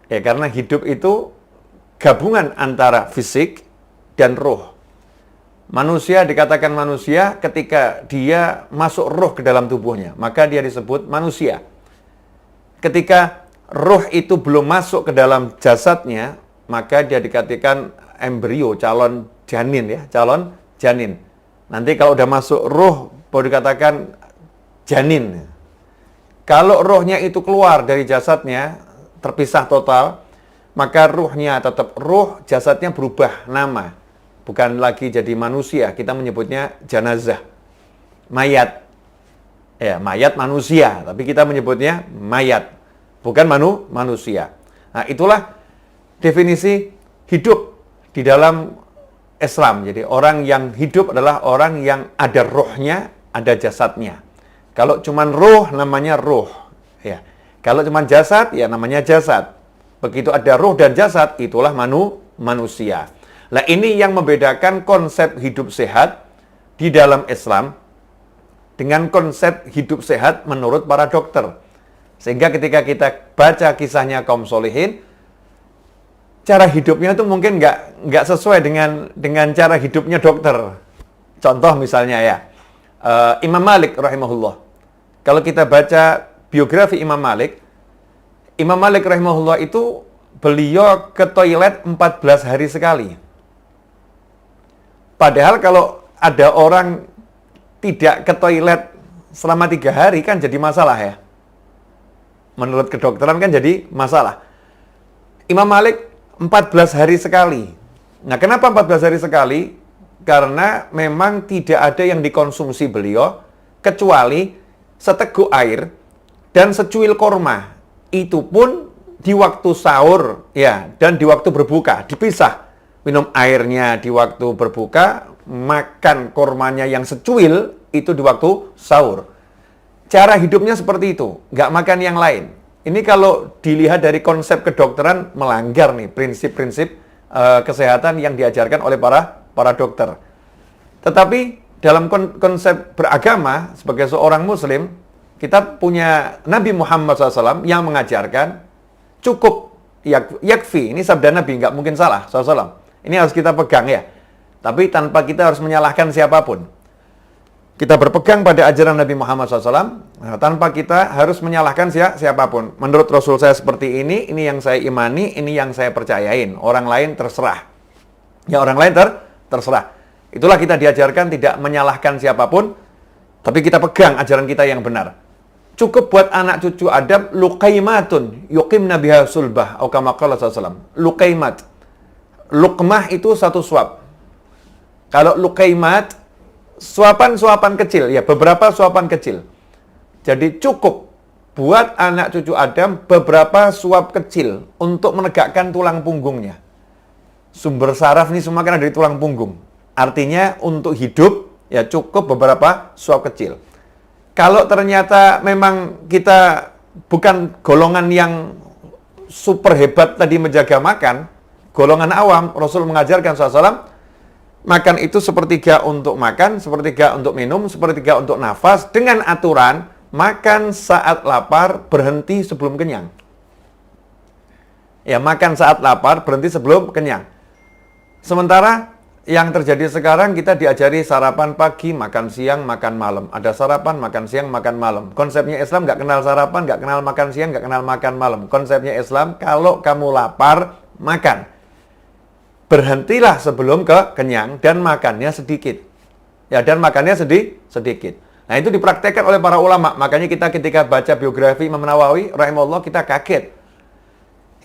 Ya, karena hidup itu gabungan antara fisik dan roh. Manusia dikatakan manusia ketika dia masuk roh ke dalam tubuhnya, maka dia disebut manusia. Ketika roh itu belum masuk ke dalam jasadnya, maka dia dikatakan embrio, calon janin ya, calon janin. Nanti kalau udah masuk roh, baru dikatakan janin. Kalau rohnya itu keluar dari jasadnya, terpisah total, maka ruhnya tetap roh, jasadnya berubah nama. Bukan lagi jadi manusia, kita menyebutnya jenazah, mayat. Ya, mayat manusia, tapi kita menyebutnya mayat, bukan manusia. Nah, itulah definisi hidup di dalam Islam. Jadi orang yang hidup adalah orang yang ada rohnya, ada jasadnya. Kalau cuman roh namanya roh, ya. Kalau cuman jasad ya namanya jasad. Begitu ada roh dan jasad, itulah manusia. Nah, ini yang membedakan konsep hidup sehat di dalam Islam dengan konsep hidup sehat menurut para dokter. Sehingga ketika kita baca kisahnya kaum solihin, cara hidupnya itu mungkin nggak sesuai dengan cara hidupnya dokter. Contoh misalnya ya, Imam Malik rahimahullah. Kalau kita baca biografi Imam Malik rahimahullah itu beliau ke toilet 14 hari sekali. Padahal kalau ada orang tidak ke toilet selama 3 hari kan jadi masalah ya. Menurut kedokteran kan jadi masalah. Imam Malik 14 hari sekali. Nah, kenapa 14 hari sekali? Karena memang tidak ada yang dikonsumsi beliau kecuali seteguk air dan secuil korma. Itu pun di waktu sahur ya, dan di waktu berbuka dipisah. Minum airnya di waktu berbuka, makan kormanya yang secuil itu di waktu sahur. Cara hidupnya seperti itu, nggak makan yang lain. Ini kalau dilihat dari konsep kedokteran melanggar nih prinsip-prinsip kesehatan yang diajarkan oleh para dokter. Tetapi dalam konsep beragama sebagai seorang Muslim, kita punya Nabi Muhammad SAW yang mengajarkan cukup yakfi. Ini sabda Nabi, nggak mungkin salah SAW. Ini harus kita pegang ya. Tapi tanpa kita harus menyalahkan siapapun. Kita berpegang pada ajaran Nabi Muhammad SAW, tanpa kita harus menyalahkan siapapun. Menurut Rasul saya seperti ini yang saya imani, ini yang saya percayain. Orang lain terserah. Ya, orang lain terserah. Itulah kita diajarkan tidak menyalahkan siapapun, tapi kita pegang ajaran kita yang benar. Cukup buat anak cucu Adam, luqaimatun, yuqimna biha sulbah, atau kama qala sallallahu. Luqaimat. Luqmah itu satu suap. Kalau luqaimat, suapan-suapan kecil, ya beberapa suapan kecil. Jadi cukup buat anak cucu Adam beberapa suap kecil untuk menegakkan tulang punggungnya. Sumber saraf ini semua kan ada di tulang punggung. Artinya untuk hidup ya cukup beberapa suap kecil. Kalau ternyata memang kita bukan golongan yang super hebat tadi menjaga makan, golongan awam, Rasul mengajarkan SAW, makan itu sepertiga untuk makan, sepertiga untuk minum, sepertiga untuk nafas, dengan aturan makan saat lapar, berhenti sebelum kenyang. Ya, makan saat lapar, berhenti sebelum kenyang. Sementara yang terjadi sekarang, kita diajari sarapan pagi, makan siang, makan malam. Ada sarapan, makan siang, makan malam. Konsepnya Islam nggak kenal sarapan, nggak kenal makan siang, nggak kenal makan malam. Konsepnya Islam, kalau kamu lapar, makan. Berhentilah sebelum kenyang dan makannya sedikit. Ya, dan makannya sedikit. Nah, itu dipraktekkan oleh para ulama. Makanya kita ketika baca biografi Imam Nawawi rahimahullah, kita kaget.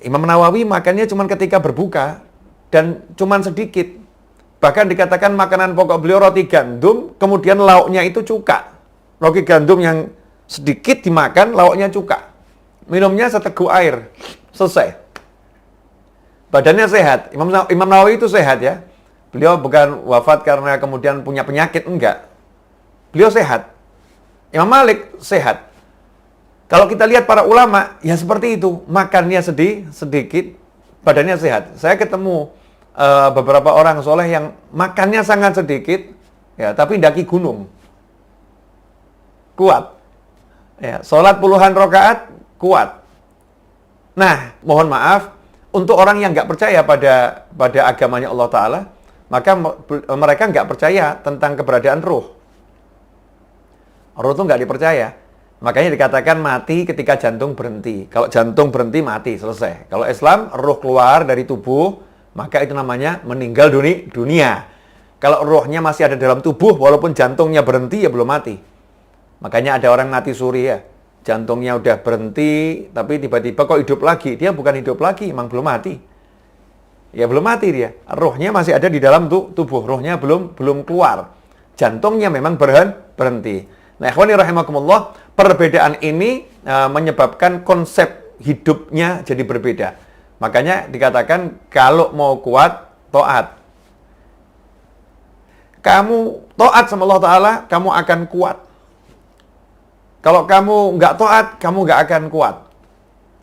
Imam Nawawi makannya cuma ketika berbuka dan cuma sedikit. Bahkan dikatakan makanan pokok beliau roti gandum, kemudian lauknya itu cuka. Roti gandum yang sedikit dimakan, lauknya cuka. Minumnya seteguk air. Selesai. Badannya sehat. Imam Nawawi itu sehat ya. Beliau bukan wafat karena kemudian punya penyakit, enggak. Beliau sehat. Imam Malik sehat. Kalau kita lihat para ulama, ya seperti itu. Makannya sedikit, badannya sehat. Saya ketemu beberapa orang soleh yang makannya sangat sedikit, ya, tapi daki gunung. Kuat. Ya, sholat puluhan rakaat, kuat. Nah, mohon maaf, untuk orang yang nggak percaya pada agamanya Allah Ta'ala, maka mereka nggak percaya tentang keberadaan ruh. Ruh itu nggak dipercaya. Makanya dikatakan mati ketika jantung berhenti. Kalau jantung berhenti, mati, selesai. Kalau Islam, ruh keluar dari tubuh, maka itu namanya meninggal dunia. Kalau ruhnya masih ada dalam tubuh, walaupun jantungnya berhenti, ya belum mati. Makanya ada orang mati suri ya. Jantungnya udah berhenti, tapi tiba-tiba kok hidup lagi. Dia bukan hidup lagi, emang belum mati. Ya belum mati dia. Ruhnya masih ada di dalam tubuh. Ruhnya belum keluar. Jantungnya memang berhenti. Nah, ikhwani rahimakumullah, perbedaan ini menyebabkan konsep hidupnya jadi berbeda. Makanya dikatakan kalau mau kuat, taat. Kamu taat sama Allah Ta'ala, kamu akan kuat. Kalau kamu nggak taat, kamu nggak akan kuat.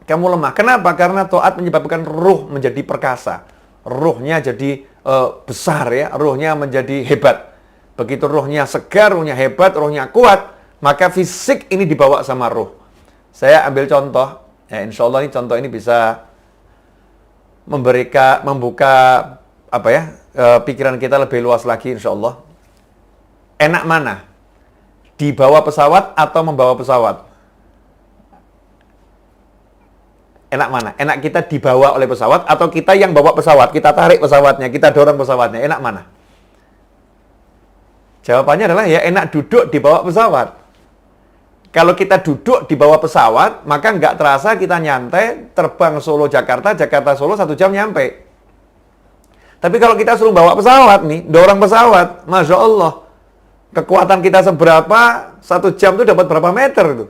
Kamu lemah. Kenapa? Karena taat menyebabkan ruh menjadi perkasa. Ruhnya jadi besar ya, ruhnya menjadi hebat. Begitu ruhnya segar, ruhnya hebat, ruhnya kuat, maka fisik ini dibawa sama ruh. Saya ambil contoh, ya insya Allah ini contoh ini bisa membuka pikiran kita lebih luas lagi insya Allah. Enak mana? Dibawa pesawat atau membawa pesawat? Enak mana? Enak kita dibawa oleh pesawat atau kita yang bawa pesawat? Kita tarik pesawatnya, kita dorong pesawatnya. Enak mana? Jawabannya adalah ya enak duduk di bawah pesawat. Kalau kita duduk di bawah pesawat, maka nggak terasa kita nyantai, terbang Solo Jakarta, Jakarta Solo 1 jam nyampe. Tapi kalau kita suruh bawa pesawat nih, dorong pesawat, Masya Allah, kekuatan kita seberapa, 1 jam itu dapat berapa meter itu.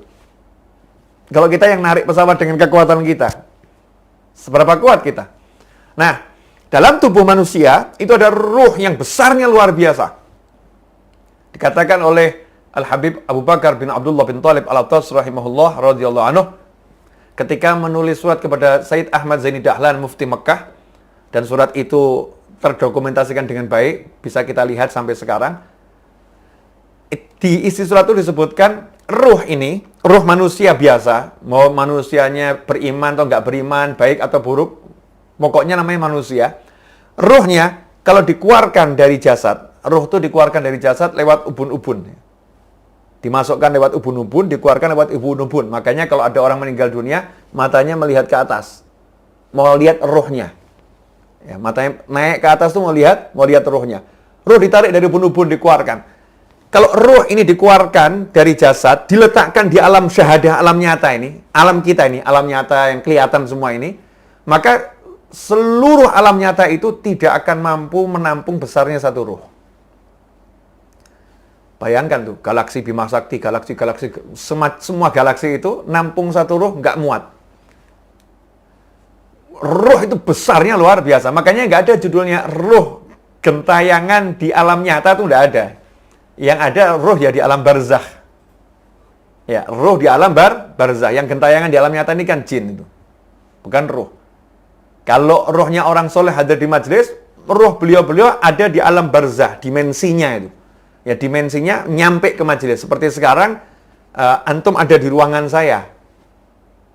Kalau kita yang narik pesawat dengan kekuatan kita, seberapa kuat kita. Nah, dalam tubuh manusia, itu ada ruh yang besarnya luar biasa. Dikatakan oleh Al-Habib Abu Bakar bin Abdullah bin Talib Al-Attas rahimahullah radhiyallahu anhu ketika menulis surat kepada Sayyid Ahmad Zaini Dahlan Mufti Mekah, dan surat itu terdokumentasikan dengan baik, bisa kita lihat sampai sekarang. Di isi surat itu disebutkan ruh ini, ruh manusia biasa, mau manusianya beriman atau nggak beriman, baik atau buruk, pokoknya namanya manusia. Ruhnya kalau dikeluarkan dari jasad, ruh itu dikeluarkan dari jasad lewat ubun-ubun. Dimasukkan lewat ubun-ubun, dikeluarkan lewat ubun-ubun. Makanya kalau ada orang meninggal dunia, matanya melihat ke atas. Mau lihat ruhnya. Ya, matanya naik ke atas tuh mau lihat ruhnya. Ruh ditarik dari ubun-ubun, dikeluarkan. Kalau ruh ini dikeluarkan dari jasad, diletakkan di alam syahadah, alam nyata ini, alam kita ini, alam nyata yang kelihatan semua ini, maka seluruh alam nyata itu tidak akan mampu menampung besarnya satu ruh. Bayangkan tuh, galaksi Bima Sakti, galaksi-galaksi, semua galaksi itu nampung satu ruh nggak muat. Ruh itu besarnya luar biasa. Makanya nggak ada judulnya ruh gentayangan di alam nyata tuh nggak ada. Yang ada ruh ya di alam barzakh. Ya, ruh di alam barzakh. Yang gentayangan di alam nyata ini kan jin itu. Bukan ruh. Kalau ruhnya orang soleh hadir di majelis, ruh beliau-beliau ada di alam barzakh, dimensinya itu. Ya, dimensinya nyampe ke majelis. Seperti sekarang, antum ada di ruangan saya.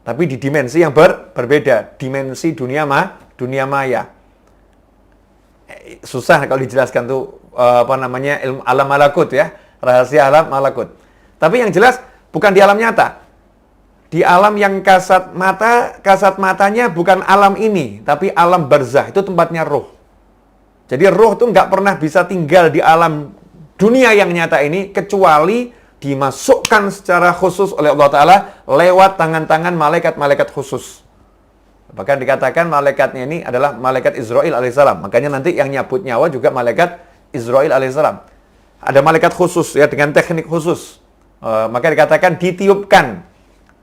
Tapi di dimensi yang berbeda. Dimensi dunia maya. Susah kalau dijelaskan tuh, ilmu alam malakut ya. Rahasia alam malakut. Tapi yang jelas, bukan di alam nyata. Di alam yang kasat matanya bukan alam ini. Tapi alam barzakh, itu tempatnya ruh. Jadi ruh tuh nggak pernah bisa tinggal di alam dunia yang nyata ini, kecuali dimasukkan secara khusus oleh Allah Ta'ala lewat tangan-tangan malaikat-malaikat khusus. Bahkan dikatakan malaikatnya ini adalah malaikat Israil alaihissalam. Makanya nanti yang nyabut nyawa juga malaikat Israil alaihissalam. Ada malaikat khusus ya, dengan teknik khusus. Maka dikatakan ditiupkan.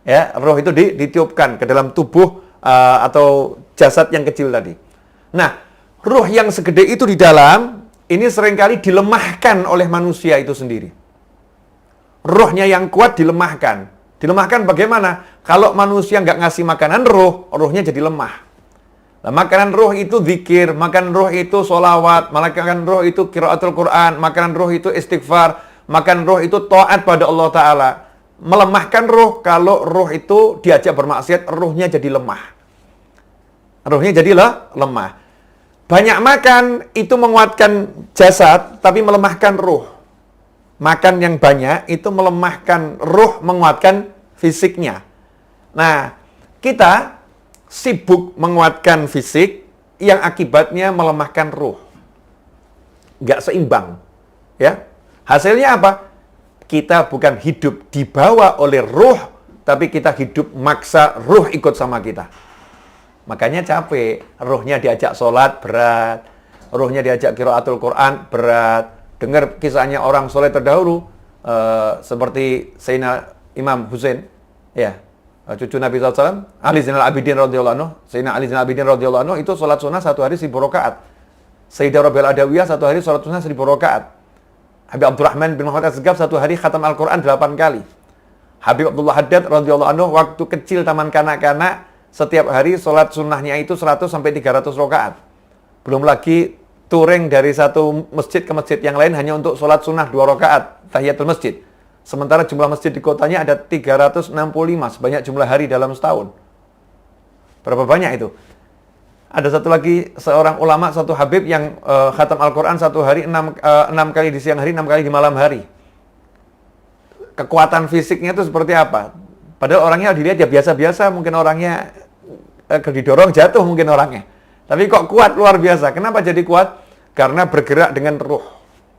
Ya, roh itu ditiupkan ke dalam tubuh atau jasad yang kecil tadi. Nah, roh yang segede itu di dalam, ini seringkali dilemahkan oleh manusia itu sendiri. Rohnya yang kuat dilemahkan. Dilemahkan bagaimana? Kalau manusia nggak ngasih makanan roh, rohnya jadi lemah. Nah, makanan roh itu zikir, makanan roh itu sholawat, makanan roh itu qiraatul Quran, makanan roh itu istighfar, makanan roh itu taat pada Allah Ta'ala. Melemahkan roh, kalau roh itu diajak bermaksiat, rohnya jadi lemah. Ruhnya jadi lemah. Banyak makan itu menguatkan jasad, tapi melemahkan ruh. Makan yang banyak itu melemahkan ruh, menguatkan fisiknya. Nah, kita sibuk menguatkan fisik yang akibatnya melemahkan ruh. Nggak seimbang. Ya. Hasilnya apa? Kita bukan hidup dibawa oleh ruh, tapi kita hidup maksa ruh ikut sama kita. Makanya capek, ruhnya diajak sholat, berat. Ruhnya diajak qiraatul Quran, berat. Dengar kisahnya orang soleh terdahulu, seperti Sayyidina Imam Husain, ya, cucu Nabi SAW, Ali Zainal Abidin radhiyallahu anhu. Sayyidina Ali Zainal Abidin radhiyallahu anhu itu sholat sunnah 1 hari 1000 rakaat. Sayyidah Rabi'ah Adawiyah 1 hari sholat sunnah 1000 rakaat. Habib Abdurrahman bin Muhammad Asgaf 1 hari khatam Al-Quran 8 kali. Habib Abdullah Haddad radhiyallahu anhu waktu kecil taman kanak-kanak, setiap hari sholat sunnahnya itu 100 sampai 300 rakaat. Belum lagi touring dari satu masjid ke masjid yang lain hanya untuk sholat sunnah 2 rakaat, tahiyatul masjid. Sementara jumlah masjid di kotanya ada 365, sebanyak jumlah hari dalam setahun. Berapa banyak itu? Ada satu lagi, seorang ulama, satu habib yang khatam Al-Quran 1 hari 6 kali di siang hari, 6 kali di malam hari. Kekuatan fisiknya itu seperti apa? Padahal orangnya dilihat ya biasa-biasa, mungkin orangnya didorong jatuh mungkin orangnya. Tapi kok kuat luar biasa. Kenapa jadi kuat? Karena bergerak dengan ruh.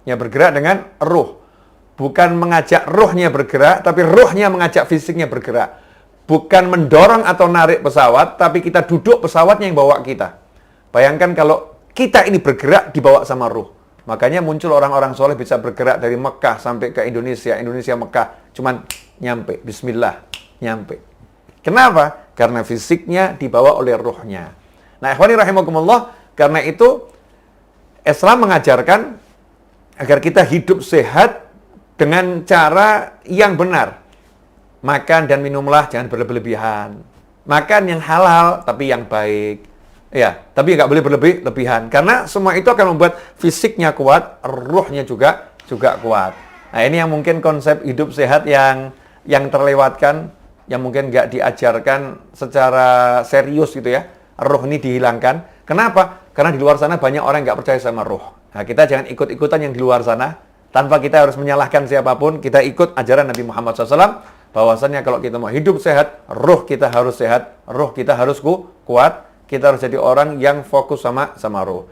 Ya, bergerak dengan ruh. Bukan mengajak ruhnya bergerak, tapi ruhnya mengajak fisiknya bergerak. Bukan mendorong atau narik pesawat, tapi kita duduk pesawatnya yang bawa kita. Bayangkan kalau kita ini bergerak dibawa sama ruh. Makanya muncul orang-orang soleh bisa bergerak dari Mekah sampai ke Indonesia. Indonesia Mekah, cuman nyampe. Bismillah, nyampe. Kenapa? Karena fisiknya dibawa oleh ruhnya. Nah, ikhwani rahimakumullah, karena itu Islam mengajarkan agar kita hidup sehat dengan cara yang benar. Makan dan minumlah jangan berlebihan. Makan yang halal tapi yang baik. Ya, tapi nggak boleh berlebihan. Karena semua itu akan membuat fisiknya kuat, ruhnya juga kuat. Nah, ini yang mungkin konsep hidup sehat yang terlewatkan, yang mungkin nggak diajarkan secara serius gitu ya. Ruh ini dihilangkan. Kenapa? Karena di luar sana banyak orang yang nggak percaya sama ruh. Nah, kita jangan ikut-ikutan yang di luar sana. Tanpa kita harus menyalahkan siapapun, kita ikut ajaran Nabi Muhammad SAW. Bahwasannya kalau kita mau hidup sehat, ruh kita harus sehat, ruh kita harus kuat. Kita harus jadi orang yang fokus sama ruh.